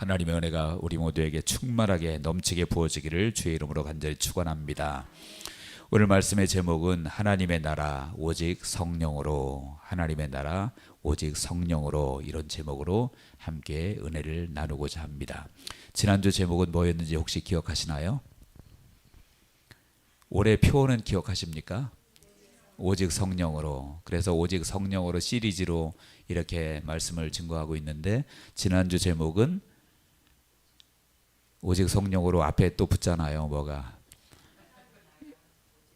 하나님의 은혜가 우리 모두에게 충만하게 넘치게 부어지기를 주의 이름으로 간절히 축원합니다. 오늘 말씀의 제목은 하나님의 나라 오직 성령으로, 하나님의 나라 오직 성령으로, 이런 제목으로 함께 은혜를 나누고자 합니다. 지난주 제목은 뭐였는지 혹시 기억하시나요? 올해 표어는 기억하십니까? 오직 성령으로. 그래서 오직 성령으로 시리즈로 이렇게 말씀을 증거하고 있는데, 지난주 제목은 오직 성령으로 앞에 또 붙잖아요. 뭐가?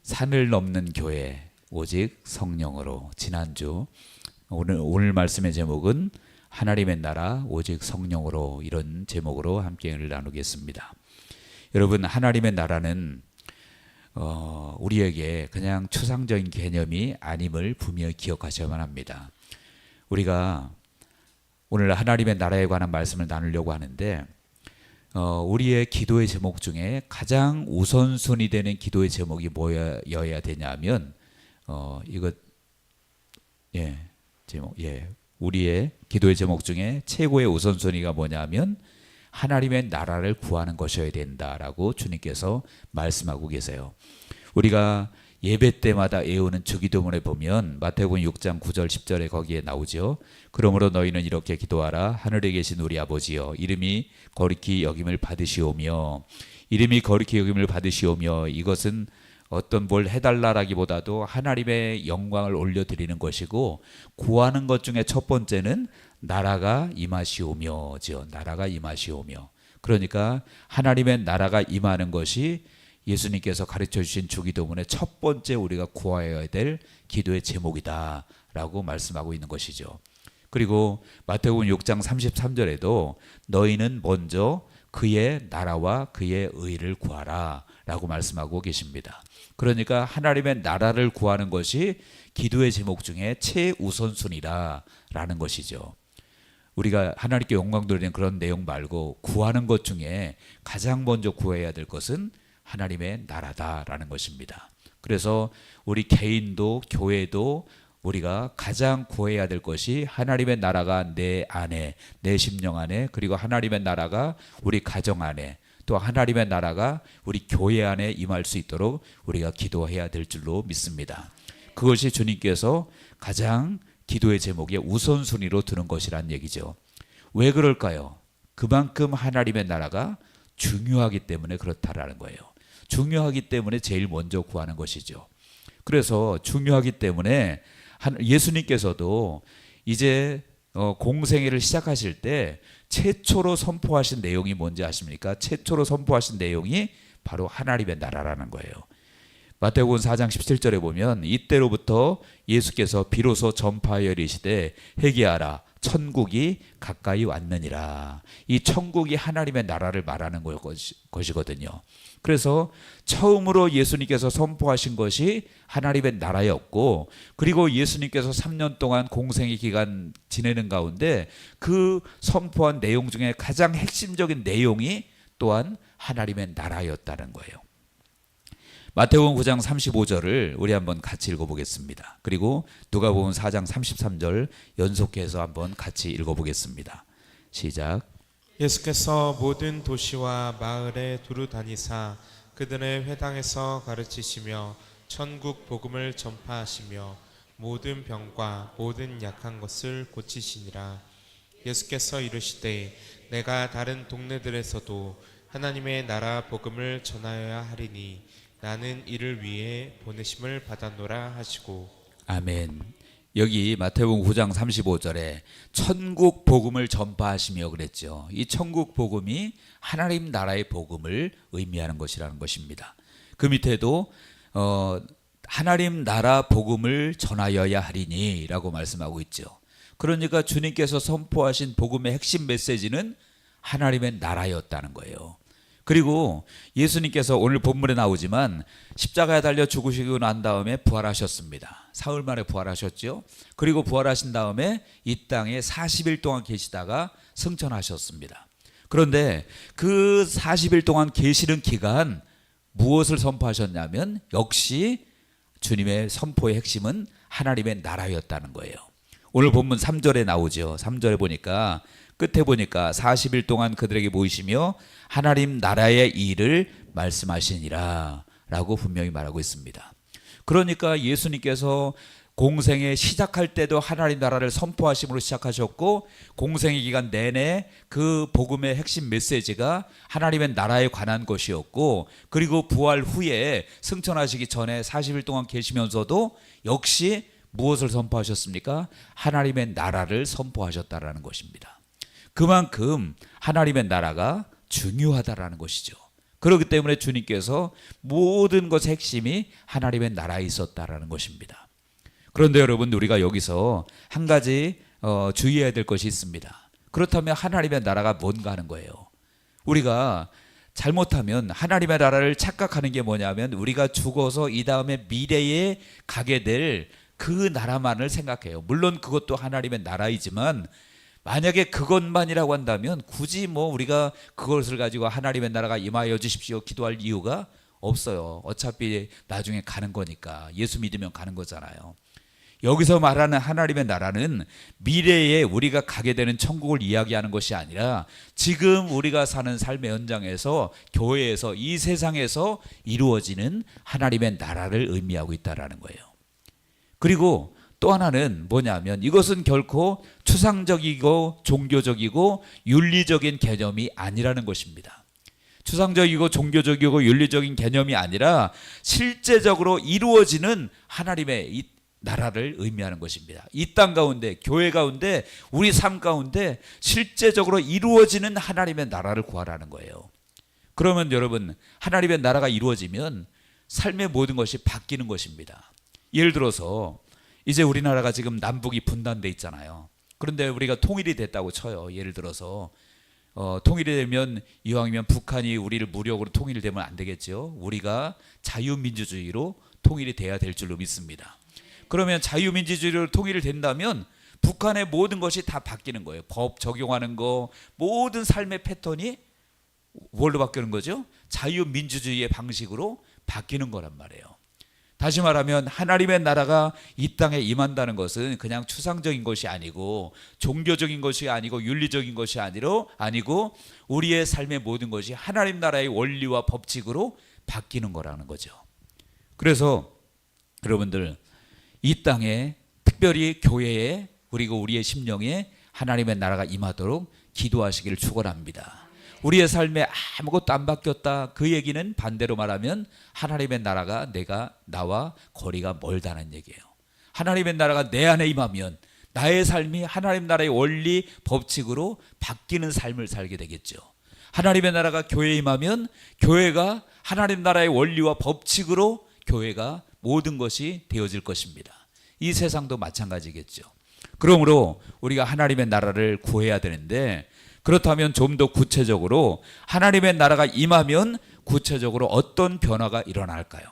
산을 넘는 교회 오직 성령으로. 지난주. 오늘 말씀의 제목은 하나님의 나라 오직 성령으로, 이런 제목으로 함께 은혜를 나누겠습니다. 여러분, 하나님의 나라는 우리에게 그냥 추상적인 개념이 아님을 분명히 기억하셔야만 합니다. 우리가 오늘 하나님의 나라에 관한 말씀을 나누려고 하는데, 우리의 기도의 제목 중에 가장 우선순위 되는 기도의 제목이 뭐여야 되냐면, 우리의 기도의 제목 중에 최고의 우선순위가 뭐냐면 하나님의 나라를 구하는 것이어야 된다라고 주님께서 말씀하고 계세요. 우리가 예배 때마다 외우는 주기도문에 보면 마태복음 6장 9절 10절에 거기에 나오죠. 그러므로 너희는 이렇게 기도하라. 하늘에 계신 우리 아버지여, 이름이 거룩히 여김을 받으시오며. 이름이 거룩히 여김을 받으시오며, 이것은 어떤 뭘 해달라라기보다도 하나님의 영광을 올려드리는 것이고, 구하는 것 중에 첫 번째는 나라가 임하시오며죠. 나라가 임하시오며. 그러니까 하나님의 나라가 임하는 것이 예수님께서 가르쳐 주신 주기도문의 첫 번째 우리가 구하여야 될 기도의 제목이다라고 말씀하고 있는 것이죠. 그리고 마태복음 6장 33절에도 너희는 먼저 그의 나라와 그의 의를 구하라 라고 말씀하고 계십니다. 그러니까 하나님의 나라를 구하는 것이 기도의 제목 중에 최우선순위라라는 것이죠. 우리가 하나님께 영광 돌리는 그런 내용 말고 구하는 것 중에 가장 먼저 구해야 될 것은 하나님의 나라다라는 것입니다. 그래서 우리 개인도 교회도 우리가 가장 구해야 될 것이 하나님의 나라가 내 안에, 내 심령 안에, 그리고 하나님의 나라가 우리 가정 안에, 또 하나님의 나라가 우리 교회 안에 임할 수 있도록 우리가 기도해야 될 줄로 믿습니다. 그것이 주님께서 가장 기도의 제목에 우선순위로 두는 것이란 얘기죠. 왜 그럴까요? 그만큼 하나님의 나라가 중요하기 때문에 그렇다라는 거예요. 중요하기 때문에 제일 먼저 구하는 것이죠. 그래서 중요하기 때문에 예수님께서도 이제 공생애를 시작하실 때 최초로 선포하신 내용이 뭔지 아십니까? 최초로 선포하신 내용이 바로 하나님의 나라라는 거예요. 마태복음 4장 17절에 보면 이때로부터 예수께서 비로소 전파하여 이르시되 회개하라 천국이 가까이 왔느니라. 이 천국이 하나님의 나라를 말하는 것이거든요. 그래서 처음으로 예수님께서 선포하신 것이 하나님의 나라였고, 그리고 예수님께서 3년 동안 공생의 기간 지내는 가운데 그 선포한 내용 중에 가장 핵심적인 내용이 또한 하나님의 나라였다는 거예요. 마태복음 9장 35절을 우리 한번 같이 읽어보겠습니다. 그리고 누가복음 4장 33절 연속해서 한번 같이 읽어보겠습니다. 시작. 예수께서 모든 도시와 마을에 두루 다니사 그들의 회당에서 가르치시며 천국 복음을 전파하시며 모든 병과 모든 약한 것을 고치시니라. 예수께서 이르시되 내가 다른 동네들에서도 하나님의 나라 복음을 전하여야 하리니 나는 이를 위해 보내심을 받았노라 하시고. 아멘. 여기 마태복음 9장 35절에 천국 복음을 전파하시며 그랬죠. 이 천국 복음이 하나님 나라의 복음을 의미하는 것이라는 것입니다. 그 밑에도 하나님 나라 복음을 전하여야 하리니 라고 말씀하고 있죠. 그러니까 주님께서 선포하신 복음의 핵심 메시지는 하나님의 나라였다는 거예요. 그리고 예수님께서 오늘 본문에 나오지만 십자가에 달려 죽으시고 난 다음에 부활하셨습니다. 사흘 만에 부활하셨죠. 그리고 부활하신 다음에 이 땅에 40일 동안 계시다가 승천하셨습니다. 그런데 그 40일 동안 계시는 기간 무엇을 선포하셨냐면 역시 주님의 선포의 핵심은 하나님의 나라였다는 거예요. 오늘 본문 3절에 나오죠. 3절에 보니까 끝에 보니까 40일 동안 그들에게 모이시며 하나님 나라의 일을 말씀하시니라 라고 분명히 말하고 있습니다. 그러니까 예수님께서 공생에 시작할 때도 하나님 나라를 선포하심으로 시작하셨고, 공생의 기간 내내 그 복음의 핵심 메시지가 하나님의 나라에 관한 것이었고, 그리고 부활 후에 승천하시기 전에 40일 동안 계시면서도 역시 무엇을 선포하셨습니까? 하나님의 나라를 선포하셨다라는 것입니다. 그만큼 하나님의 나라가 중요하다라는 것이죠. 그렇기 때문에 주님께서 모든 것의 핵심이 하나님의 나라에 있었다라는 것입니다. 그런데 여러분, 우리가 여기서 한 가지 주의해야 될 것이 있습니다. 그렇다면 하나님의 나라가 뭔가 하는 거예요. 우리가 잘못하면 하나님의 나라를 착각하는 게 뭐냐면, 우리가 죽어서 이 다음에 미래에 가게 될 그 나라만을 생각해요. 물론 그것도 하나님의 나라이지만, 만약에 그것만이라고 한다면 굳이 우리가 그것을 가지고 하나님의 나라가 임하여 주십시오 기도할 이유가 없어요. 어차피 나중에 가는 거니까. 예수 믿으면 가는 거잖아요. 여기서 말하는 하나님의 나라는 미래에 우리가 가게 되는 천국을 이야기하는 것이 아니라 지금 우리가 사는 삶의 현장에서, 교회에서, 이 세상에서 이루어지는 하나님의 나라를 의미하고 있다는 거예요. 그리고 또 하나는 뭐냐면, 이것은 결코 추상적이고 종교적이고 윤리적인 개념이 아니라는 것입니다. 추상적이고 종교적이고 윤리적인 개념이 아니라 실제적으로 이루어지는 하나님의 이 나라를 의미하는 것입니다. 이 땅 가운데, 교회 가운데, 우리 삶 가운데 실제적으로 이루어지는 하나님의 나라를 구하라는 거예요. 그러면 여러분, 하나님의 나라가 이루어지면 삶의 모든 것이 바뀌는 것입니다. 예를 들어서 이제 우리나라가 지금 남북이 분단돼 있잖아요. 그런데 우리가 통일이 됐다고 쳐요. 예를 들어서 통일이 되면, 이왕이면 북한이 우리를 무력으로 통일되면 안 되겠죠. 우리가 자유민주주의로 통일이 돼야 될 줄로 믿습니다. 그러면 자유민주주의로 통일이 된다면 북한의 모든 것이 다 바뀌는 거예요. 법 적용하는 거, 모든 삶의 패턴이 뭘로 바뀌는 거죠? 자유민주주의의 방식으로 바뀌는 거란 말이에요. 다시 말하면 하나님의 나라가 이 땅에 임한다는 것은 그냥 추상적인 것이 아니고, 종교적인 것이 아니고, 윤리적인 것이 아니고 우리의 삶의 모든 것이 하나님 나라의 원리와 법칙으로 바뀌는 거라는 거죠. 그래서 여러분들, 이 땅에, 특별히 교회에, 그리고 우리의 심령에 하나님의 나라가 임하도록 기도하시기를 축원합니다. 우리의 삶에 아무것도 안 바뀌었다, 그 얘기는 반대로 말하면 하나님의 나라가 나와 거리가 멀다는 얘기예요. 하나님의 나라가 내 안에 임하면 나의 삶이 하나님 나라의 원리, 법칙으로 바뀌는 삶을 살게 되겠죠. 하나님의 나라가 교회에 임하면 교회가 하나님 나라의 원리와 법칙으로 교회가 모든 것이 되어질 것입니다. 이 세상도 마찬가지겠죠. 그러므로 우리가 하나님의 나라를 구해야 되는데, 그렇다면 좀 더 구체적으로 하나님의 나라가 임하면 구체적으로 어떤 변화가 일어날까요?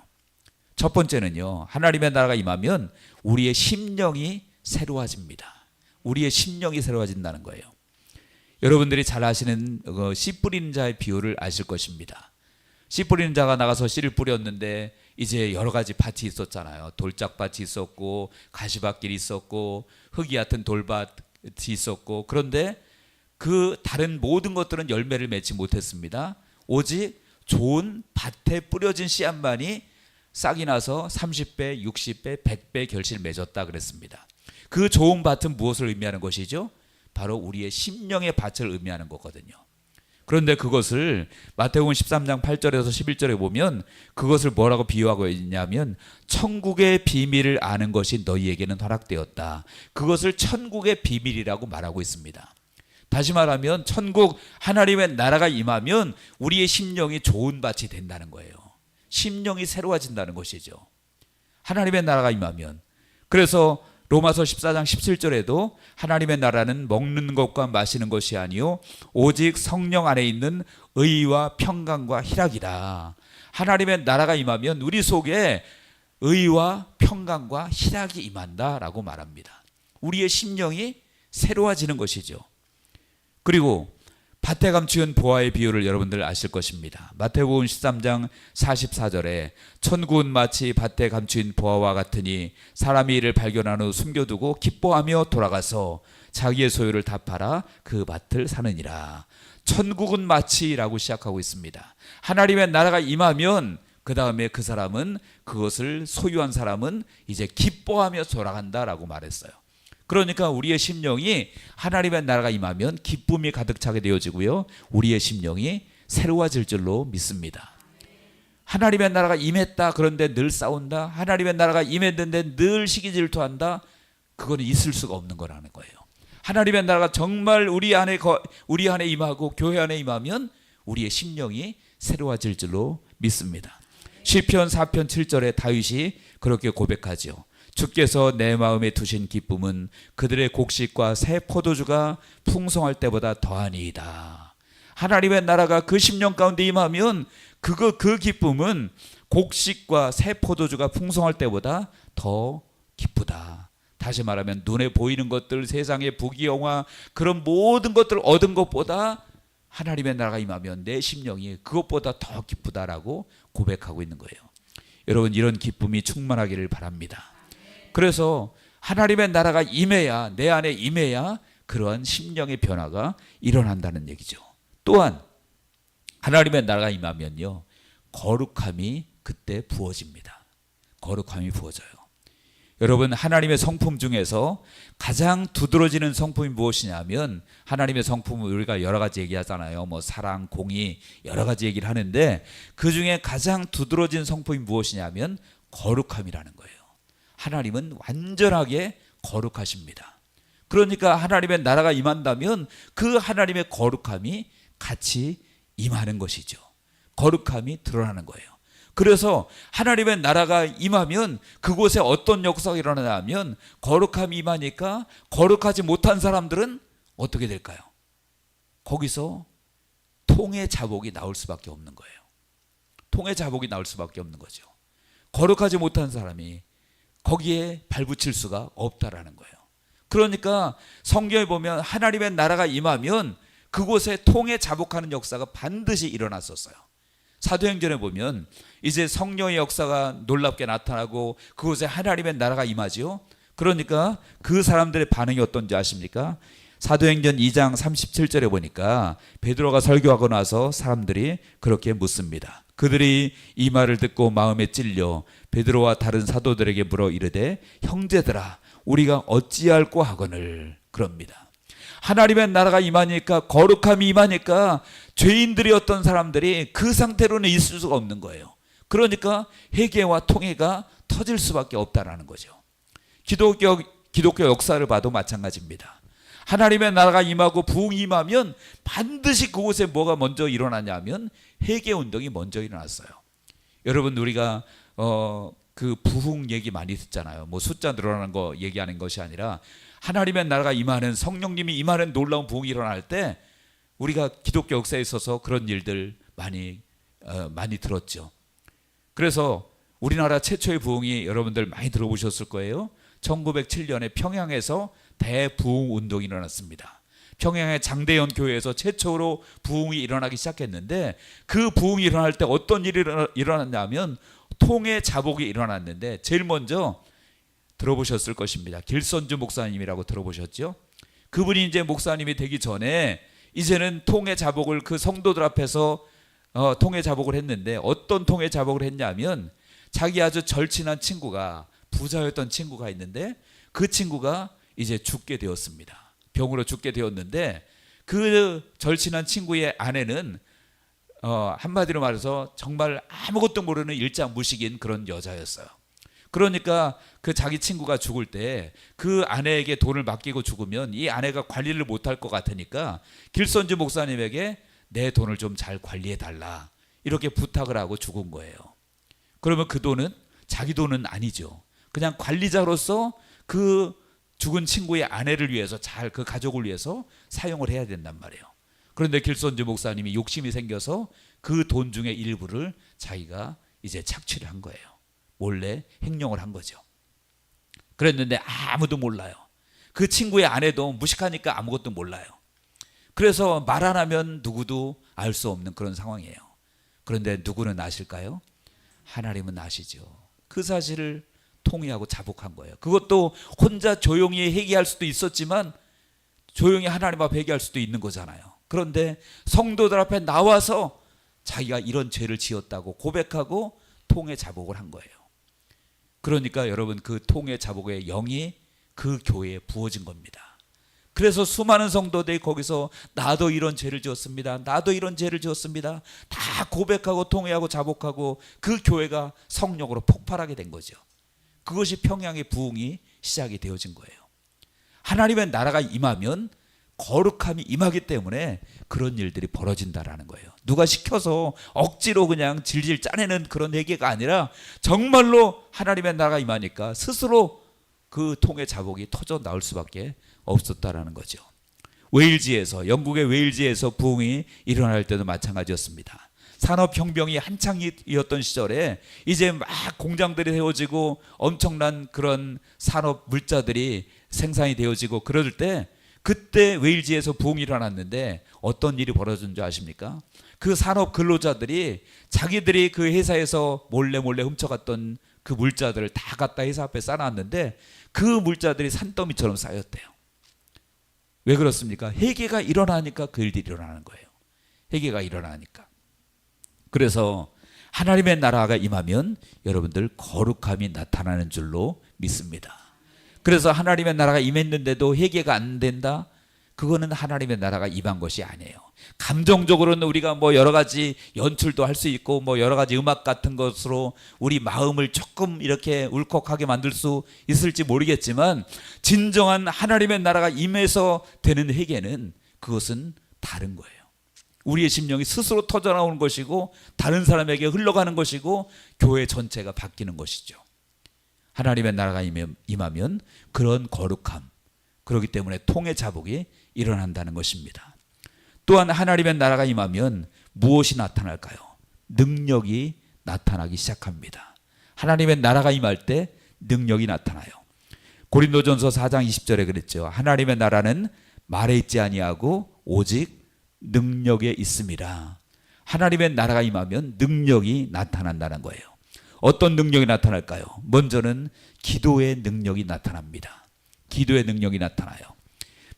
첫 번째는요, 하나님의 나라가 임하면 우리의 심령이 새로워집니다. 우리의 심령이 새로워진다는 거예요. 여러분들이 잘 아시는 씨 뿌리는 자의 비유를 아실 것입니다. 씨 뿌리는 자가 나가서 씨를 뿌렸는데 이제 여러 가지 밭이 있었잖아요. 돌짝밭이 있었고, 가시밭길이 있었고, 흙이 얕은 돌밭이 있었고, 그런데 그 다른 모든 것들은 열매를 맺지 못했습니다. 오직 좋은 밭에 뿌려진 씨앗만이 싹이 나서 30배, 60배, 100배 결실을 맺었다 그랬습니다. 그 좋은 밭은 무엇을 의미하는 것이죠? 바로 우리의 심령의 밭을 의미하는 거거든요. 그런데 그것을 마태복음 13장 8절에서 11절에 보면 그것을 뭐라고 비유하고 있냐면, 천국의 비밀을 아는 것이 너희에게는 허락되었다. 그것을 천국의 비밀이라고 말하고 있습니다. 다시 말하면 천국, 하나님의 나라가 임하면 우리의 심령이 좋은 밭이 된다는 거예요. 심령이 새로워진다는 것이죠. 하나님의 나라가 임하면. 그래서 로마서 14장 17절에도 하나님의 나라는 먹는 것과 마시는 것이 아니요 오직 성령 안에 있는 의와 평강과 희락이다. 하나님의 나라가 임하면 우리 속에 의와 평강과 희락이 임한다라고 말합니다. 우리의 심령이 새로워지는 것이죠. 그리고 밭에 감추인 보화의 비유를 여러분들 아실 것입니다. 마태복음 13장 44절에 천국은 마치 밭에 감추인 보화와 같으니 사람이 이를 발견한 후 숨겨두고 기뻐하며 돌아가서 자기의 소유를 다 팔아 그 밭을 사느니라. 천국은 마치라고 시작하고 있습니다. 하나님의 나라가 임하면 그 다음에 그 사람은, 그것을 소유한 사람은 이제 기뻐하며 돌아간다라고 말했어요. 그러니까 우리의 심령이 하나님의 나라가 임하면 기쁨이 가득 차게 되어지고요, 우리의 심령이 새로워질 줄로 믿습니다. 하나님의 나라가 임했다 그런데 늘 싸운다, 하나님의 나라가 임했는데 늘 시기 질투한다, 그거는 있을 수가 없는 거라는 거예요. 하나님의 나라가 정말 우리 안에 임하고 교회 안에 임하면 우리의 심령이 새로워질 줄로 믿습니다. 시편 4편 7절에 다윗이 그렇게 고백하죠. 주께서 내 마음에 두신 기쁨은 그들의 곡식과 새 포도주가 풍성할 때보다 더하니이다. 하나님의 나라가 그 심령 가운데 임하면 그 기쁨은 곡식과 새 포도주가 풍성할 때보다 더 기쁘다. 다시 말하면 눈에 보이는 것들, 세상의 부귀영화, 그런 모든 것들을 얻은 것보다 하나님의 나라가 임하면 내 심령이 그것보다 더 기쁘다라고 고백하고 있는 거예요. 여러분, 이런 기쁨이 충만하기를 바랍니다. 그래서 하나님의 나라가 임해야, 내 안에 임해야 그러한 심령의 변화가 일어난다는 얘기죠. 또한 하나님의 나라가 임하면요, 거룩함이 그때 부어집니다. 거룩함이 부어져요. 여러분, 하나님의 성품 중에서 가장 두드러지는 성품이 무엇이냐면, 하나님의 성품은 우리가 여러 가지 얘기하잖아요. 뭐 사랑, 공의, 여러 가지 얘기를 하는데 그 중에 가장 두드러진 성품이 무엇이냐면 거룩함이라는 거예요. 하나님은 완전하게 거룩하십니다. 그러니까 하나님의 나라가 임한다면 그 하나님의 거룩함이 같이 임하는 것이죠. 거룩함이 드러나는 거예요. 그래서 하나님의 나라가 임하면 그곳에 어떤 역사가 일어나냐면, 거룩함이 임하니까 거룩하지 못한 사람들은 어떻게 될까요? 거기서 통의 자복이 나올 수밖에 없는 거예요. 통의 자복이 나올 수밖에 없는 거죠. 거룩하지 못한 사람이 거기에 발붙일 수가 없다라는 거예요. 그러니까 성경에 보면 하나님의 나라가 임하면 그곳에 통에 자복하는 역사가 반드시 일어났었어요. 사도행전에 보면 이제 성령의 역사가 놀랍게 나타나고 그곳에 하나님의 나라가 임하지요. 그러니까 그 사람들의 반응이 어떤지 아십니까? 사도행전 2장 37절에 보니까 베드로가 설교하고 나서 사람들이 그렇게 묻습니다. 그들이 이 말을 듣고 마음에 찔려 베드로와 다른 사도들에게 물어 이르되, 형제들아, 우리가 어찌할꼬 하거늘, 그럽니다. 하나님의 나라가 임하니까, 거룩함이 임하니까 죄인들이었던 사람들이 그 상태로는 있을 수가 없는 거예요. 그러니까 회개와 통회가 터질 수밖에 없다라는 거죠. 기독교 역사를 봐도 마찬가지입니다. 하나님의 나라가 임하고 부흥이 임하면 반드시 그곳에 뭐가 먼저 일어나냐면 회개 운동이 먼저 일어났어요. 여러분, 우리가 그 부흥 얘기 많이 듣잖아요. 뭐 숫자 늘어나는 거 얘기하는 것이 아니라 하나님의 나라가 임하는, 성령님이 임하는 놀라운 부흥이 일어날 때 우리가 기독교 역사에 있어서 그런 일들 많이 들었죠. 그래서 우리나라 최초의 부흥이 여러분들 많이 들어보셨을 거예요. 1907년에 평양에서 대부흥 운동이 일어났습니다. 평양의 장대현 교회에서 최초로 부흥이 일어나기 시작했는데, 그 부흥이 일어날 때 어떤 일이 일어났냐면 통의 자복이 일어났는데, 제일 먼저 들어보셨을 것입니다. 길선주 목사님이라고 들어보셨죠? 그분이 이제 목사님이 되기 전에 이제는 통의 자복을 그 성도들 앞에서 통의 자복을 했는데, 어떤 통의 자복을 했냐면 자기 아주 절친한 친구가, 부자였던 친구가 있는데 그 친구가 이제 죽게 되었습니다. 병으로 죽게 되었는데 그 절친한 친구의 아내는 한마디로 말해서 정말 아무것도 모르는 일장무식인 그런 여자였어요. 그러니까 그 자기 친구가 죽을 때 그 아내에게 돈을 맡기고 죽으면 이 아내가 관리를 못할 것 같으니까 길선주 목사님에게 내 돈을 좀 잘 관리해 달라, 이렇게 부탁을 하고 죽은 거예요. 그러면 그 돈은 자기 돈은 아니죠. 그냥 관리자로서 그 죽은 친구의 아내를 위해서, 잘 그 가족을 위해서 사용을 해야 된단 말이에요. 그런데 길선주 목사님이 욕심이 생겨서 그 돈 중에 일부를 자기가 이제 착취를 한 거예요. 몰래 횡령을 한 거죠. 그랬는데 아무도 몰라요. 그 친구의 아내도 무식하니까 아무것도 몰라요. 그래서 말 안 하면 누구도 알 수 없는 그런 상황이에요. 그런데 누구는 아실까요? 하나님은 아시죠. 그 사실을 통회하고 자복한 거예요. 그것도 혼자 조용히 회개할 수도 있었지만 조용히 하나님 앞에 회개할 수도 있는 거잖아요. 그런데 성도들 앞에 나와서 자기가 이런 죄를 지었다고 고백하고 통해 자복을 한 거예요. 그러니까 여러분, 그 통해 자복의 영이 그 교회에 부어진 겁니다. 그래서 수많은 성도들이 거기서 나도 이런 죄를 지었습니다, 나도 이런 죄를 지었습니다, 다 고백하고 통회하고 자복하고 그 교회가 성령으로 폭발하게 된 거죠. 그것이 평양의 부흥이 시작이 되어진 거예요. 하나님의 나라가 임하면 거룩함이 임하기 때문에 그런 일들이 벌어진다라는 거예요. 누가 시켜서 억지로 그냥 질질 짜내는 그런 얘기가 아니라 정말로 하나님의 나라가 임하니까 스스로 그 통의 자복이 터져 나올 수밖에 없었다라는 거죠. 웨일즈에서, 영국의 웨일즈에서 부흥이 일어날 때도 마찬가지였습니다. 산업혁명이 한창이었던 시절에 이제 막 공장들이 세워지고 엄청난 그런 산업 물자들이 생산이 되어지고 그럴 때, 그때 웨일즈에서 부흥이 일어났는데 어떤 일이 벌어진 줄 아십니까? 그 산업 근로자들이 자기들이 그 회사에서 몰래 훔쳐갔던 그 물자들을 다 갖다 회사 앞에 쌓아놨는데 그 물자들이 산더미처럼 쌓였대요. 왜 그렇습니까? 회개가 일어나니까 그 일들이 일어나는 거예요. 회개가 일어나니까. 그래서 하나님의 나라가 임하면 여러분들 거룩함이 나타나는 줄로 믿습니다. 그래서 하나님의 나라가 임했는데도 회개가 안 된다? 그거는 하나님의 나라가 임한 것이 아니에요. 감정적으로는 우리가 뭐 여러 가지 연출도 할 수 있고 뭐 여러 가지 음악 같은 것으로 우리 마음을 조금 이렇게 울컥하게 만들 수 있을지 모르겠지만, 진정한 하나님의 나라가 임해서 되는 회개는 그것은 다른 거예요. 우리의 심령이 스스로 터져나오는 것이고 다른 사람에게 흘러가는 것이고 교회 전체가 바뀌는 것이죠. 하나님의 나라가 임하면 그런 거룩함, 그렇기 때문에 통의 자복이 일어난다는 것입니다. 또한 하나님의 나라가 임하면 무엇이 나타날까요? 능력이 나타나기 시작합니다. 하나님의 나라가 임할 때 능력이 나타나요. 고린도전서 4장 20절에 그랬죠. 하나님의 나라는 말에 있지 아니하고 오직 능력에 있습니다. 하나님의 나라가 임하면 능력이 나타난다는 거예요. 어떤 능력이 나타날까요? 먼저는 기도의 능력이 나타납니다. 기도의 능력이 나타나요.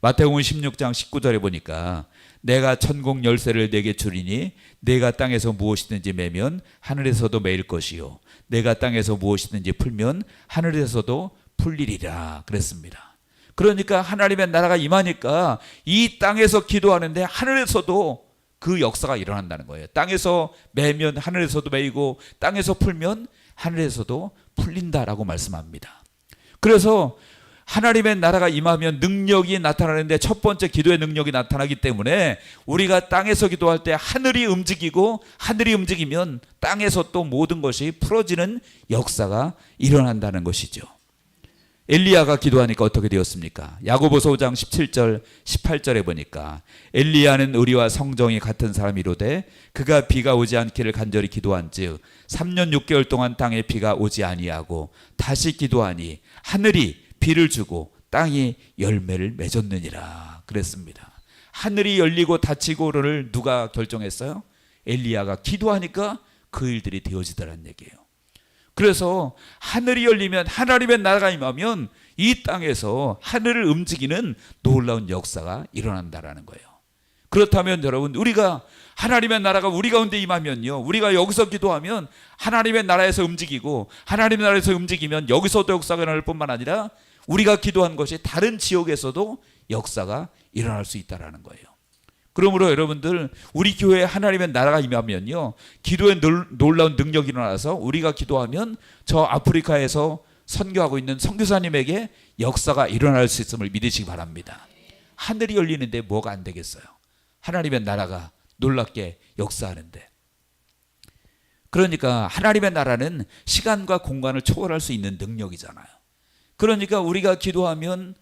마태복음 16장 19절에 보니까 내가 천국 열쇠를 내게 주리니 내가 땅에서 무엇이든지 매면 하늘에서도 매일 것이요 내가 땅에서 무엇이든지 풀면 하늘에서도 풀리리라 그랬습니다. 그러니까 하나님의 나라가 임하니까 이 땅에서 기도하는데 하늘에서도 그 역사가 일어난다는 거예요. 땅에서 매면 하늘에서도 매이고 땅에서 풀면 하늘에서도 풀린다라고 말씀합니다. 그래서 하나님의 나라가 임하면 능력이 나타나는데 첫 번째 기도의 능력이 나타나기 때문에 우리가 땅에서 기도할 때 하늘이 움직이고 하늘이 움직이면 땅에서 또 모든 것이 풀어지는 역사가 일어난다는 것이죠. 엘리야가 기도하니까 어떻게 되었습니까? 야고보서 5장 17절 18절에 보니까 엘리야는 의리와 성정이 같은 사람이로되 그가 비가 오지 않기를 간절히 기도한즉 3년 6개월 동안 땅에 비가 오지 아니하고 다시 기도하니 하늘이 비를 주고 땅이 열매를 맺었느니라 그랬습니다. 하늘이 열리고 닫히고를 누가 결정했어요? 엘리야가 기도하니까 그 일들이 되어지더라는 얘기예요. 그래서 하늘이 열리면, 하나님의 나라가 임하면 이 땅에서 하늘을 움직이는 놀라운 역사가 일어난다라는 거예요. 그렇다면 여러분, 우리가 하나님의 나라가 우리 가운데 임하면요, 우리가 여기서 기도하면 하나님의 나라에서 움직이고, 하나님의 나라에서 움직이면 여기서도 역사가 일어날 뿐만 아니라 우리가 기도한 것이 다른 지역에서도 역사가 일어날 수 있다라는 거예요. 그러므로 여러분들, 우리 교회에 하나님의 나라가 임하면요, 기도에 놀라운 능력이 일어나서 우리가 기도하면 저 아프리카에서 선교하고 있는 선교사님에게 역사가 일어날 수 있음을 믿으시기 바랍니다. 하늘이 열리는데 뭐가 안 되겠어요? 하나님의 나라가 놀랍게 역사하는데. 그러니까 하나님의 나라는 시간과 공간을 초월할 수 있는 능력이잖아요. 그러니까 우리가 기도하면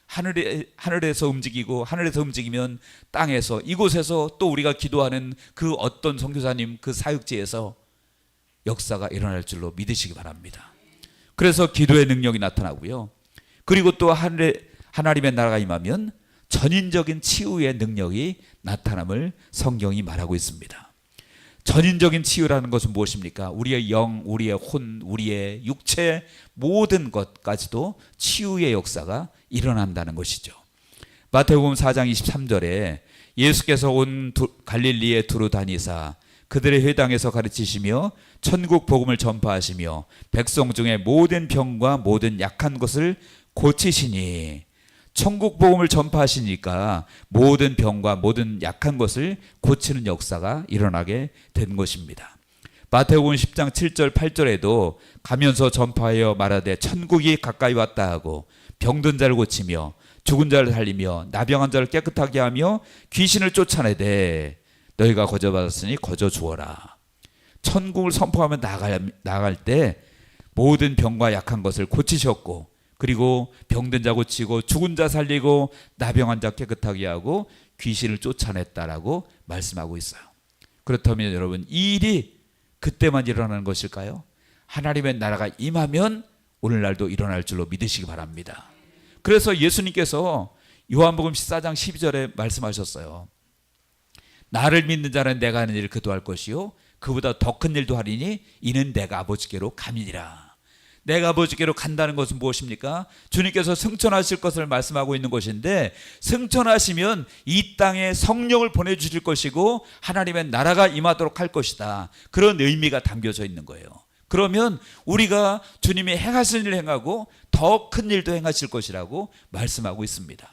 하늘에서 움직이고, 하늘에서 움직이면 땅에서, 이곳에서 또 우리가 기도하는 그 어떤 선교사님 그 사역지에서 역사가 일어날 줄로 믿으시기 바랍니다. 그래서 기도의 능력이 나타나고요. 그리고 또 하나님의 나라가 임하면 전인적인 치유의 능력이 나타남을 성경이 말하고 있습니다. 전인적인 치유라는 것은 무엇입니까? 우리의 영, 우리의 혼, 우리의 육체 모든 것까지도 치유의 역사가 일어난다는 것이죠. 마태복음 4장 23절에 예수께서 온 갈릴리에 두루 다니사 그들의 회당에서 가르치시며 천국 복음을 전파하시며 백성 중에 모든 병과 모든 약한 것을 고치시니, 천국 복음을 전파하시니까 모든 병과 모든 약한 것을 고치는 역사가 일어나게 된 것입니다. 마태복음 10장 7절 8절에도 가면서 전파하여 말하되 천국이 가까이 왔다 하고 병든 자를 고치며 죽은 자를 살리며 나병한 자를 깨끗하게 하며 귀신을 쫓아내되 너희가 거저 받았으니 거저 주어라. 천국을 선포하며 나갈 때 모든 병과 약한 것을 고치셨고, 그리고 병든 자 고치고 죽은 자 살리고 나병한 자 깨끗하게 하고 귀신을 쫓아냈다라고 말씀하고 있어요. 그렇다면 여러분, 이 일이 그때만 일어나는 것일까요? 하나님의 나라가 임하면 오늘날도 일어날 줄로 믿으시기 바랍니다. 그래서 예수님께서 요한복음 14장 12절에 말씀하셨어요. 나를 믿는 자는 내가 하는 일을 그도 할 것이요 그보다 더 큰 일도 하리니 이는 내가 아버지께로 감이니라. 내가 아버지께로 간다는 것은 무엇입니까? 주님께서 승천하실 것을 말씀하고 있는 것인데, 승천하시면 이 땅에 성령을 보내주실 것이고 하나님의 나라가 임하도록 할 것이다. 그런 의미가 담겨져 있는 거예요. 그러면 우리가 주님이 행하신 일을 행하고 더 큰 일도 행하실 것이라고 말씀하고 있습니다.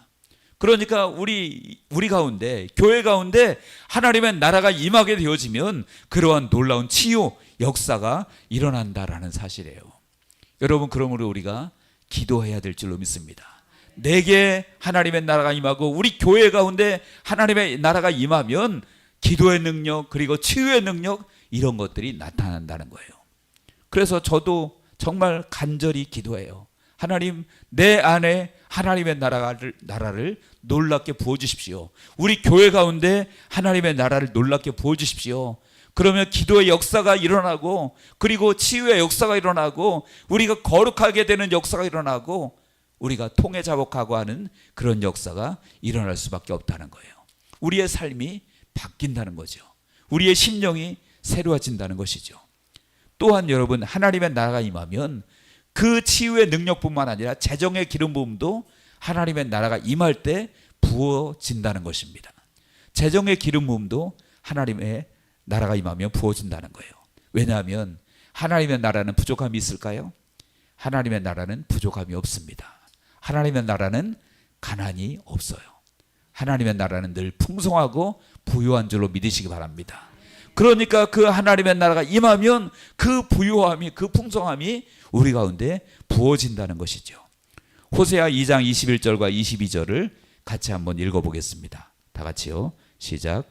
그러니까 우리 가운데, 교회 가운데 하나님의 나라가 임하게 되어지면 그러한 놀라운 치유 역사가 일어난다라는 사실이에요. 여러분, 그러므로 우리가 기도해야 될 줄로 믿습니다. 내게 하나님의 나라가 임하고 우리 교회 가운데 하나님의 나라가 임하면 기도의 능력, 그리고 치유의 능력, 이런 것들이 나타난다는 거예요. 그래서 저도 정말 간절히 기도해요. 하나님, 내 안에 하나님의 나라를 놀랍게 부어주십시오. 우리 교회 가운데 하나님의 나라를 놀랍게 부어주십시오. 그러면 기도의 역사가 일어나고, 그리고 치유의 역사가 일어나고, 우리가 거룩하게 되는 역사가 일어나고, 우리가 통해 자복하고 하는 그런 역사가 일어날 수밖에 없다는 거예요. 우리의 삶이 바뀐다는 거죠. 우리의 심령이 새로워진다는 것이죠. 또한 여러분, 하나님의 나라가 임하면 그 치유의 능력뿐만 아니라 재정의 기름 부음도 하나님의 나라가 임할 때 부어진다는 것입니다. 재정의 기름 부음도 하나님의 나라가 임하면 부어진다는 거예요. 왜냐하면 하나님의 나라는 부족함이 있을까요? 하나님의 나라는 부족함이 없습니다. 하나님의 나라는 가난이 없어요. 하나님의 나라는 늘 풍성하고 부유한 줄로 믿으시기 바랍니다. 그러니까 그 하나님의 나라가 임하면 그 부유함이, 그 풍성함이 우리 가운데 부어진다는 것이죠. 호세아 2장 21절과 22절을 같이 한번 읽어보겠습니다. 다 같이요. 시작.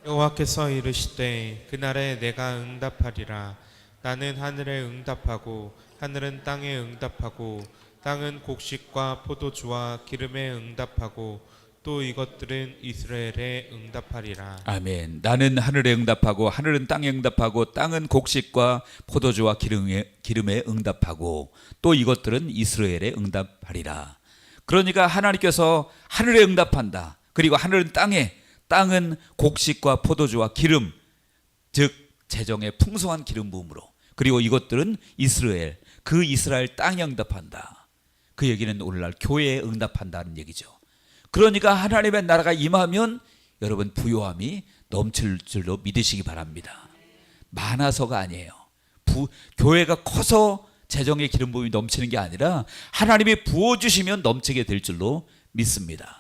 여호와께서 이르시되 그날에 내가 응답하리라. 나는 하늘에 응답하고 하늘은 땅에 응답하고 땅은 곡식과 포도주와 기름에 응답하고 또 이것들은 이스라엘에 응답하리라. 아멘. 나는 하늘에 응답하고 하늘은 땅에 응답하고 땅은 곡식과 포도주와 기름에 응답하고 또 이것들은 이스라엘에 응답하리라. 그러니까 하나님께서 하늘에 응답한다. 그리고 하늘은 땅에, 땅은 곡식과 포도주와 기름, 즉 재정의 풍성한 기름 부음으로, 그리고 이것들은 이스라엘, 그 이스라엘 땅에 응답한다. 그 얘기는 오늘날 교회에 응답한다는 얘기죠. 그러니까 하나님의 나라가 임하면 여러분 부요함이 넘칠 줄로 믿으시기 바랍니다. 많아서가 아니에요. 교회가 커서 재정의 기름 부음이 넘치는 게 아니라 하나님이 부어주시면 넘치게 될 줄로 믿습니다.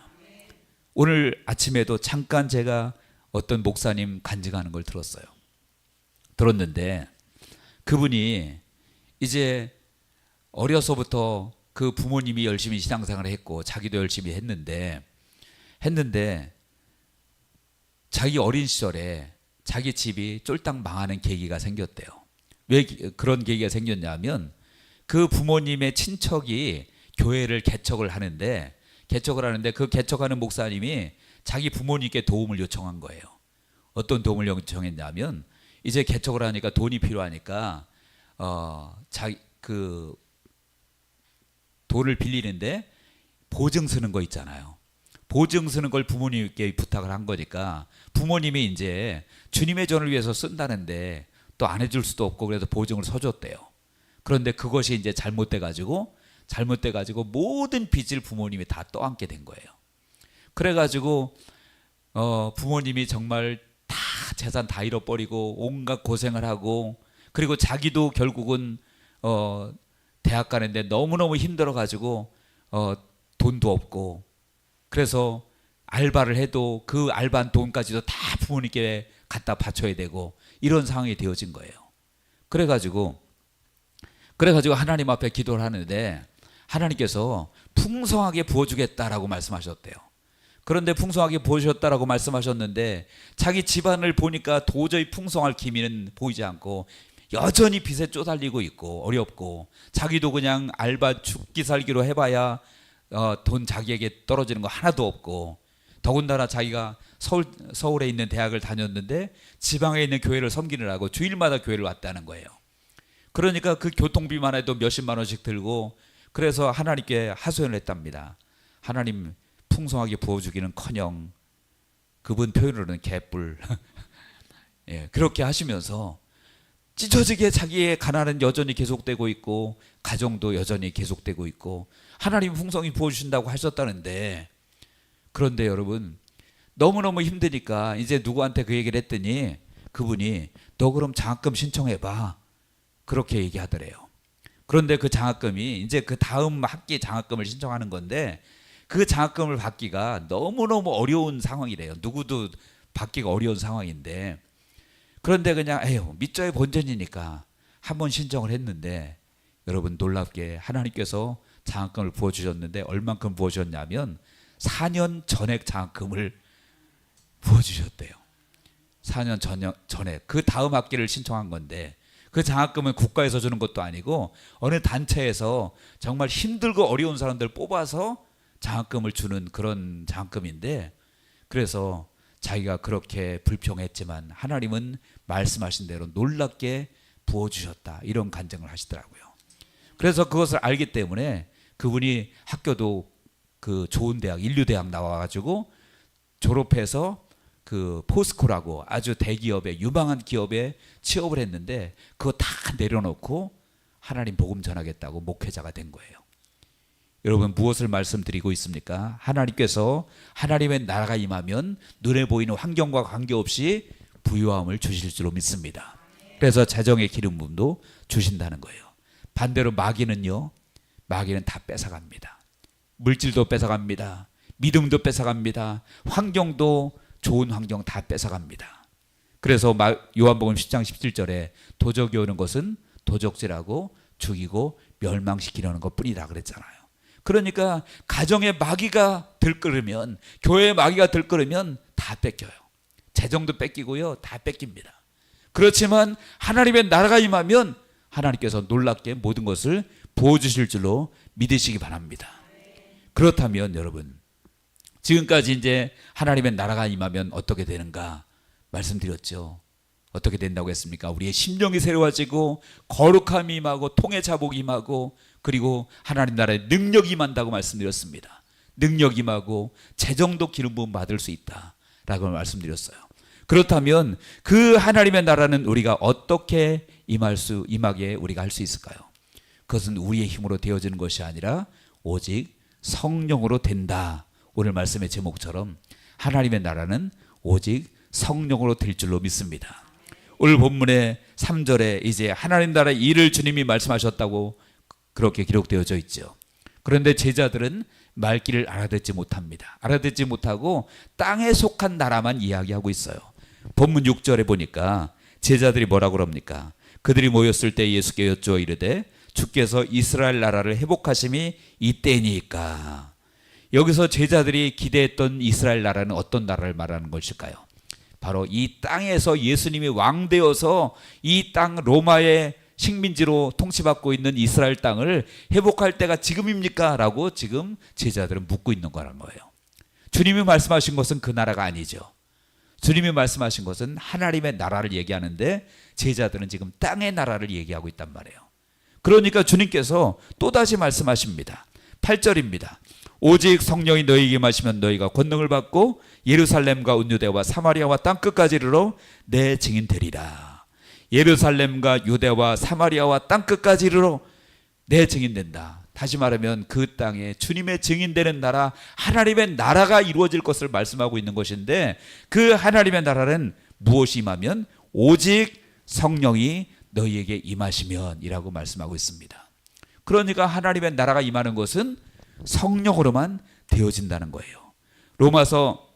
오늘 아침에도 잠깐 제가 어떤 목사님 간증하는 걸 들었는데 그분이 이제 어려서부터 그 부모님이 열심히 신앙생활을 했고 자기도 열심히 했는데 자기 어린 시절에 자기 집이 쫄딱 망하는 계기가 생겼대요. 왜 그런 계기가 생겼냐면 그 부모님의 친척이 교회를 개척을 하는데 그 개척하는 목사님이 자기 부모님께 도움을 요청한 거예요. 어떤 도움을 요청했냐면 이제 개척을 하니까 돈이 필요하니까 그 돈을 빌리는데 보증 서는 거 있잖아요. 보증 서는 걸 부모님께 부탁을 한 거니까 부모님이 이제 주님의 전을 위해서 쓴다는데 또 안 해줄 수도 없고 그래서 보증을 서줬대요. 그런데 그것이 이제 잘못돼가지고 모든 빚을 부모님이 다 떠안게 된 거예요. 그래가지고 부모님이 정말 다 재산 다 잃어버리고 온갖 고생을 하고, 그리고 자기도 결국은 대학 가는데 너무너무 힘들어가지고 돈도 없고, 그래서 알바를 해도 그 알바한 돈까지도 다 부모님께 갖다 바쳐야 되고, 이런 상황이 되어진 거예요. 그래가지고 하나님 앞에 기도를 하는데 하나님께서 풍성하게 부어주겠다라고 말씀하셨대요. 그런데 풍성하게 부어주셨다라고 말씀하셨는데 자기 집안을 보니까 도저히 풍성할 기미는 보이지 않고 여전히 빚에 쪼달리고 있고 어렵고, 자기도 그냥 알바 죽기 살기로 해봐야 돈 자기에게 떨어지는 거 하나도 없고, 더군다나 자기가 서울에 있는 대학을 다녔는데 지방에 있는 교회를 섬기느라고 주일마다 교회를 왔다는 거예요. 그러니까 그 교통비만 해도 몇십만 원씩 들고, 그래서 하나님께 하소연을 했답니다. 하나님, 풍성하게 부어주기는커녕 그분 표현으로는 개뿔 예, 그렇게 하시면서 찢어지게 자기의 가난은 여전히 계속되고 있고 가정도 여전히 계속되고 있고 하나님 풍성히 부어주신다고 하셨다는데, 그런데 여러분 너무너무 힘드니까 이제 누구한테 그 얘기를 했더니 그분이 너 그럼 장학금 신청해봐, 그렇게 얘기하더래요. 그런데 그 장학금이 이제 그 다음 학기 장학금을 신청하는 건데, 그 장학금을 받기가 너무너무 어려운 상황이래요. 누구도 받기가 어려운 상황인데, 그런데 그냥 에휴 밑져의 본전이니까 한번 신청을 했는데, 여러분 놀랍게 하나님께서 장학금을 부어주셨는데 얼만큼 부어주셨냐면 4년 전액 장학금을 부어주셨대요. 4년 전액. 그 다음 학기를 신청한 건데, 그 장학금은 국가에서 주는 것도 아니고 어느 단체에서 정말 힘들고 어려운 사람들 뽑아서 장학금을 주는 그런 장학금인데, 그래서 자기가 그렇게 불평했지만 하나님은 말씀하신 대로 놀랍게 부어주셨다, 이런 간증을 하시더라고요. 그래서 그것을 알기 때문에 그분이 학교도 그 좋은 대학, 인류대학 나와가지고 졸업해서 그 포스코라고 아주 대기업에 유망한 기업에 취업을 했는데, 그거 다 내려놓고 하나님 복음 전하겠다고 목회자가 된 거예요. 여러분 무엇을 말씀드리고 있습니까? 하나님께서 하나님의 나라가 임하면 눈에 보이는 환경과 관계없이 부유함을 주실 줄로 믿습니다. 그래서 재정의 기름 부음도 주신다는 거예요. 반대로 마귀는요, 마귀는 다 뺏어갑니다. 물질도 뺏어갑니다. 믿음도 뺏어갑니다. 환경도, 좋은 환경 다 뺏어갑니다. 그래서 요한복음 10장 17절에 도적이 오는 것은 도적질하고 죽이고 멸망시키려는 것뿐이다 그랬잖아요. 그러니까 가정에 마귀가 들끓으면, 교회에 마귀가 들끓으면 다 뺏겨요. 재정도 뺏기고요, 다 뺏깁니다. 그렇지만 하나님의 나라가 임하면 하나님께서 놀랍게 모든 것을 부어주실 줄로 믿으시기 바랍니다. 그렇다면 여러분, 지금까지 이제 하나님의 나라가 임하면 어떻게 되는가 말씀드렸죠. 어떻게 된다고 했습니까? 우리의 심령이 새로워지고 거룩함이 임하고 통해 자복이 임하고, 그리고 하나님 나라의 능력이 임한다고 말씀드렸습니다. 능력이 임하고 재정도 기름 부음 받을 수 있다라고 말씀드렸어요. 그렇다면 그 하나님의 나라는 우리가 어떻게 임하게 우리가 할 수 있을까요? 그것은 우리의 힘으로 되어지는 것이 아니라 오직 성령으로 된다. 오늘 말씀의 제목처럼 하나님의 나라는 오직 성령으로 될 줄로 믿습니다. 오늘 본문의 3절에 이제 하나님 나라의 일을 주님이 말씀하셨다고 그렇게 기록되어져 있죠. 그런데 제자들은 말귀를 알아듣지 못합니다. 알아듣지 못하고 땅에 속한 나라만 이야기하고 있어요. 본문 6절에 보니까 제자들이 뭐라고 그럽니까? 그들이 모였을 때 예수께 여쭈어 이르되 주께서 이스라엘 나라를 회복하심이 이때니까. 여기서 제자들이 기대했던 이스라엘 나라는 어떤 나라를 말하는 것일까요? 바로 이 땅에서 예수님이 왕되어서 이 땅 로마의 식민지로 통치받고 있는 이스라엘 땅을 회복할 때가 지금입니까? 라고 지금 제자들은 묻고 있는 거란 거예요. 주님이 말씀하신 것은 그 나라가 아니죠. 주님이 말씀하신 것은 하나님의 나라를 얘기하는데 제자들은 지금 땅의 나라를 얘기하고 있단 말이에요. 그러니까 주님께서 또다시 말씀하십니다. 8절입니다. 오직 성령이 너희에게 임하시면 너희가 권능을 받고 예루살렘과 온 유대와 사마리아와 땅끝까지 이르러 내 증인 되리라. 예루살렘과 유대와 사마리아와 땅끝까지 이르러 내 증인 된다. 다시 말하면 그 땅에 주님의 증인되는 나라, 하나님의 나라가 이루어질 것을 말씀하고 있는 것인데, 그 하나님의 나라는 무엇이 임하면? 오직 성령이 너희에게 임하시면 이라고 말씀하고 있습니다. 그러니까 하나님의 나라가 임하는 것은 성령으로만 되어진다는 거예요. 로마서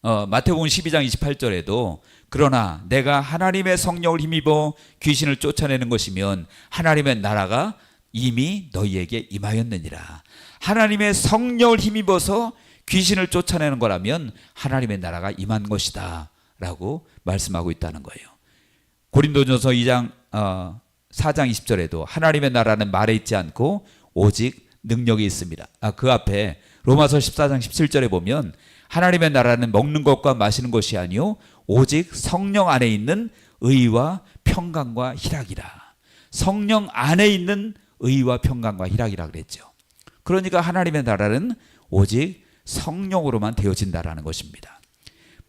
마태복음 12장 28절에도 그러나 내가 하나님의 성령을 힘입어 귀신을 쫓아내는 것이면 하나님의 나라가 이미 너희에게 임하였느니라. 하나님의 성령을 힘입어서 귀신을 쫓아내는 거라면 하나님의 나라가 임한 것이다 라고 말씀하고 있다는 거예요. 고린도전서 4장 20절에도 하나님의 나라는 말에 있지 않고 오직 능력이 있습니다. 그 앞에 로마서 14장 17절에 보면 하나님의 나라는 먹는 것과 마시는 것이 아니요 오직 성령 안에 있는 의와 평강과 희락이라. 성령 안에 있는 의와 평강과 희락이라 그랬죠. 그러니까 하나님의 나라는 오직 성령으로만 되어진다라는 것입니다.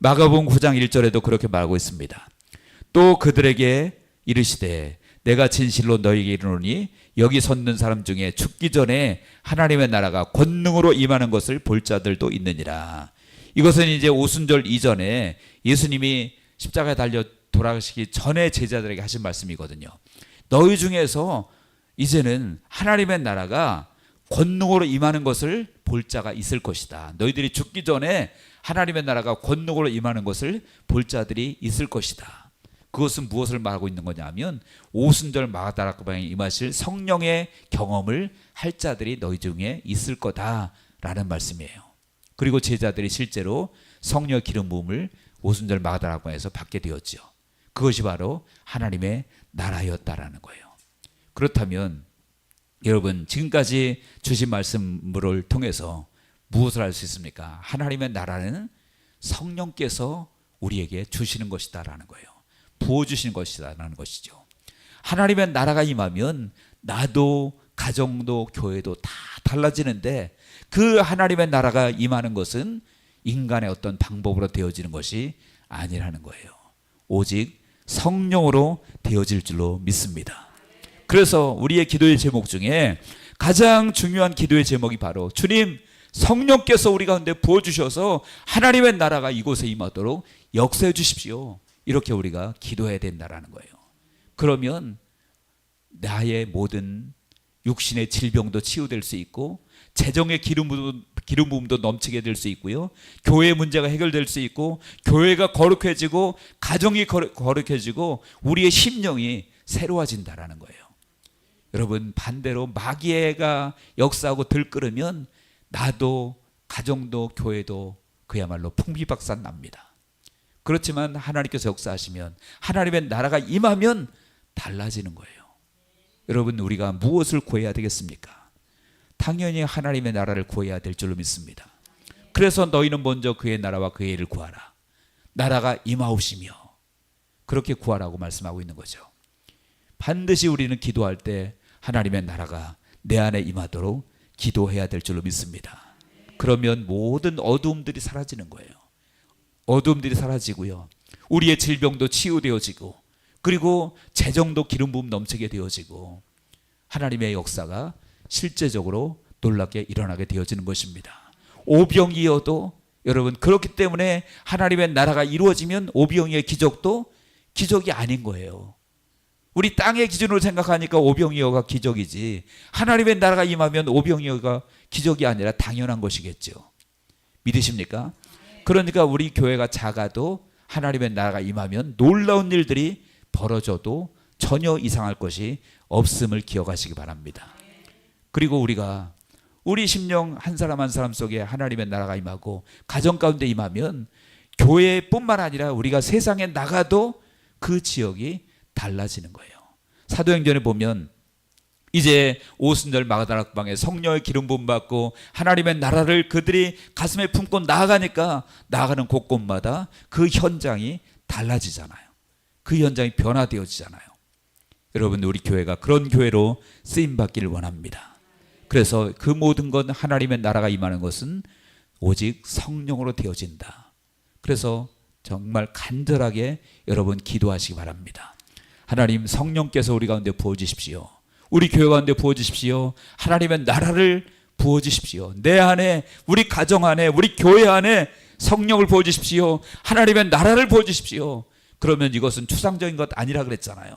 마가복음 9장 1절에도 그렇게 말하고 있습니다. 또 그들에게 이르시되 내가 진실로 너희에게 이르노니 여기 섰는 사람 중에 죽기 전에 하나님의 나라가 권능으로 임하는 것을 볼 자들도 있느니라. 이것은 이제 오순절 이전에 예수님이 십자가에 달려 돌아가시기 전에 제자들에게 하신 말씀이거든요. 너희 중에서 이제는 하나님의 나라가 권능으로 임하는 것을 볼 자가 있을 것이다. 너희들이 죽기 전에 하나님의 나라가 권능으로 임하는 것을 볼 자들이 있을 것이다. 그것은 무엇을 말하고 있는 거냐면 오순절 마가다락방에 임하실 성령의 경험을 할 자들이 너희 중에 있을 거다라는 말씀이에요. 그리고 제자들이 실제로 성령 기름 부음을 오순절 마가다락방에서 받게 되었죠. 그것이 바로 하나님의 나라였다라는 거예요. 그렇다면 여러분 지금까지 주신 말씀을 통해서 무엇을 알 수 있습니까? 하나님의 나라는 성령께서 우리에게 주시는 것이다라는 거예요. 부어주시는 것이다라는 것이죠. 하나님의 나라가 임하면 나도 가정도 교회도 다 달라지는데 그 하나님의 나라가 임하는 것은 인간의 어떤 방법으로 되어지는 것이 아니라는 거예요. 오직 성령으로 되어질 줄로 믿습니다. 그래서 우리의 기도의 제목 중에 가장 중요한 기도의 제목이 바로 주님 성령께서 우리 가운데 부어주셔서 하나님의 나라가 이곳에 임하도록 역사해 주십시오. 이렇게 우리가 기도해야 된다라는 거예요. 그러면 나의 모든 육신의 질병도 치유될 수 있고 재정의 기름 부음도 넘치게 될 수 있고요. 교회의 문제가 해결될 수 있고 교회가 거룩해지고 가정이 거룩해지고 우리의 심령이 새로워진다라는 거예요. 여러분 반대로 마귀가 역사하고 들끓으면 나도 가정도 교회도 그야말로 풍비박산 납니다. 그렇지만 하나님께서 역사하시면 하나님의 나라가 임하면 달라지는 거예요. 여러분 우리가 무엇을 구해야 되겠습니까? 당연히 하나님의 나라를 구해야 될 줄로 믿습니다. 그래서 너희는 먼저 그의 나라와 그의 일을 구하라. 나라가 임하옵시며 그렇게 구하라고 말씀하고 있는 거죠. 반드시 우리는 기도할 때 하나님의 나라가 내 안에 임하도록 기도해야 될 줄로 믿습니다. 그러면 모든 어두움들이 사라지는 거예요. 어두움들이 사라지고요. 우리의 질병도 치유되어지고 그리고 재정도 기름 부음 넘치게 되어지고 하나님의 역사가 실제적으로 놀랍게 일어나게 되어지는 것입니다. 오병이어도 여러분 그렇기 때문에 하나님의 나라가 이루어지면 오병이어의 기적도 기적이 아닌 거예요. 우리 땅의 기준으로 생각하니까 오병이어가 기적이지 하나님의 나라가 임하면 오병이어가 기적이 아니라 당연한 것이겠죠. 믿으십니까? 그러니까 우리 교회가 작아도 하나님의 나라가 임하면 놀라운 일들이 벌어져도 전혀 이상할 것이 없음을 기억하시기 바랍니다. 그리고 우리가 우리 심령 한 사람 한 사람 속에 하나님의 나라가 임하고 가정 가운데 임하면 교회뿐만 아니라 우리가 세상에 나가도 그 지역이 달라지는 거예요. 사도행전에 보면 이제 오순절 마가다락방에 성령의 기름 부음 받고 하나님의 나라를 그들이 가슴에 품고 나아가니까 나아가는 곳곳마다 그 현장이 달라지잖아요. 그 현장이 변화되어지잖아요. 여러분 우리 교회가 그런 교회로 쓰임받기를 원합니다. 그래서 그 모든 건 하나님의 나라가 임하는 것은 오직 성령으로 되어진다. 그래서 정말 간절하게 여러분 기도하시기 바랍니다. 하나님 성령께서 우리 가운데 부어주십시오. 우리 교회 가운데 부어주십시오. 하나님의 나라를 부어주십시오. 내 안에, 우리 가정 안에, 우리 교회 안에 성령을 부어주십시오. 하나님의 나라를 부어주십시오. 그러면 이것은 추상적인 것 아니라 그랬잖아요.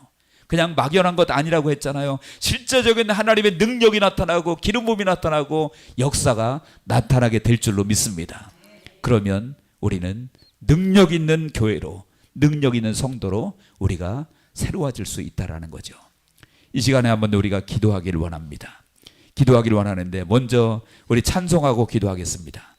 그냥 막연한 것 아니라고 했잖아요. 실제적인 하나님의 능력이 나타나고 기름 부음이 나타나고 역사가 나타나게 될 줄로 믿습니다. 그러면 우리는 능력 있는 교회로, 능력 있는 성도로 우리가 새로워질 수 있다라는 거죠. 이 시간에 한번 우리가 기도하기를 원합니다. 기도하기를 원하는데 먼저 우리 찬송하고 기도하겠습니다.